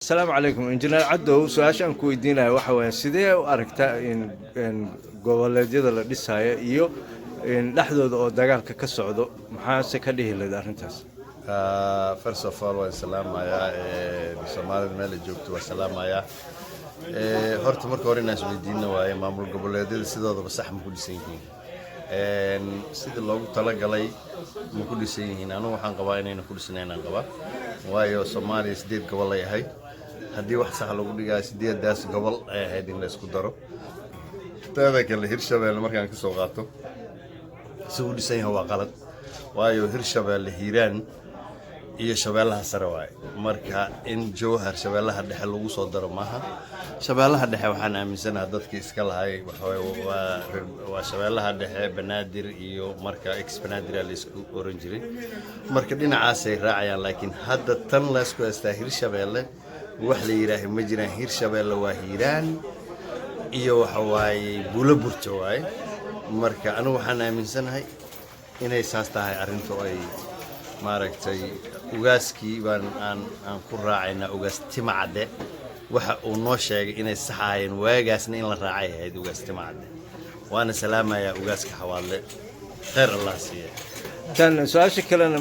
السلام عليكم انجنير عدو su-aashaan ku weydiinayo waxa weeye sidee u aragtaa in goboleedyada la dhisayo iyo dhaxdooda oo dagaalka ka socdo maxaa se ka dhihi lahayd arrintaas first of all waan salaamayaa Soomaalida meel joogto waan salaamayaa horta marka hore inaan weydiino waaye maamul goboleedyada sidoodaba sax ma ku dhisan yihiin sida loogu talagalay ma ku dhisan yihiin anigu waxaan qabaa inayna ku dhisnaynaan qabaa waayo Soomaaliya 8 gobol ay ahay haddii wax sax lagu dhigaa 8daas gobol ay ahayd in la isku daro taada kale Hirshabeelle markaan ka soo qaato si uu dhisan yahay waa qalad waayo Hirshabeelle Hiiraan iyo Shabeellaha sare waay marka in Jowhar Shabeellaha dhexe lagu soo daro maaha Shabeellaha dhexe waxaan aaminsanahay dadkii iska lahay waa Shabeellaha dhexe Banaadir iyo marka Banaadir la isku oran jiray marka dhinacaas ay raacayaan laakiin hadda tan la isku haystaa Hirshabeelle wax la yiraahdo ma jiraan Hirshabeelle waa Hiiraan iyo waxa waaye Buulaburta waay marka anigu waxaan aaminsanahay inay saas tahay arrintu ay maaragtay ugaaskii baan aan ku raacayna ugaas Timacade waxa uu noo sheegay inay saxayeen waagaasna in la raacay ahayd ugaas Timacade waana salaamaya ugaaska Xawaadle khayr Allah siiyo tan su-aasha kalena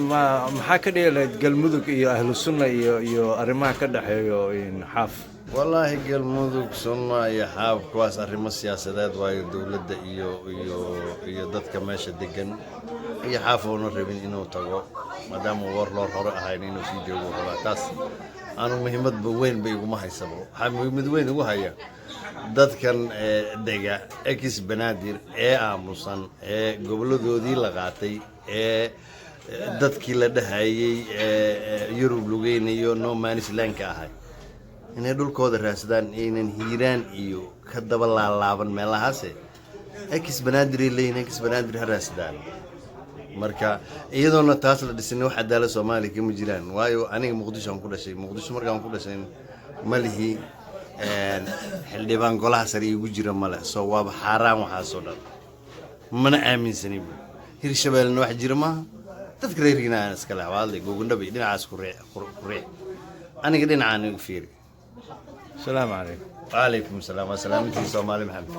maxaa ka dhihi lahayd galmudug iyo ahlu sunna iyo arrimaha ka dhaxeeyo xaaf والله galmudug sunna iyo xaaf kuwaas arrimo siyaasadeed waayo dawladda iyo dadka meesha degan iyo xaaf oo rabin inuu tago maadaama war loo hore ahayn inuu sii joogo taas aanu muhiimad weyn bay ugu haysabo waxa muhiimad weyn ugu haya dadkan dega ex Banaadir ee aamusan ee goboladoodii la qaatay ee dadkii la dhahayay Yurub lugeynayo no man's land ka ahay inay dhulkooda raadsadaan inaan Hiiraan iyo ka daba laalaaban meelahaas ex Banaadir leeyna ex Banaadir raadsadaan marka iyadoona taas la dhisin wax cadaalad Soomaaliya kama jiraan waayo aniga Muqdisho aan ku dhashay Muqdisho markaan ku dhashay malihi xildhibaan golaha sare igu jira male soo waaba xaraan waxa soo dhan mana aaminsani Hirshabeelle wax jira ma dadka reerina aan iska lahayd googundaba dhinacaas ku reey aniga dhinacaan igu fiiri السلام عليكم وعليكم السلام والسلام عليكم Soomaali Maxamed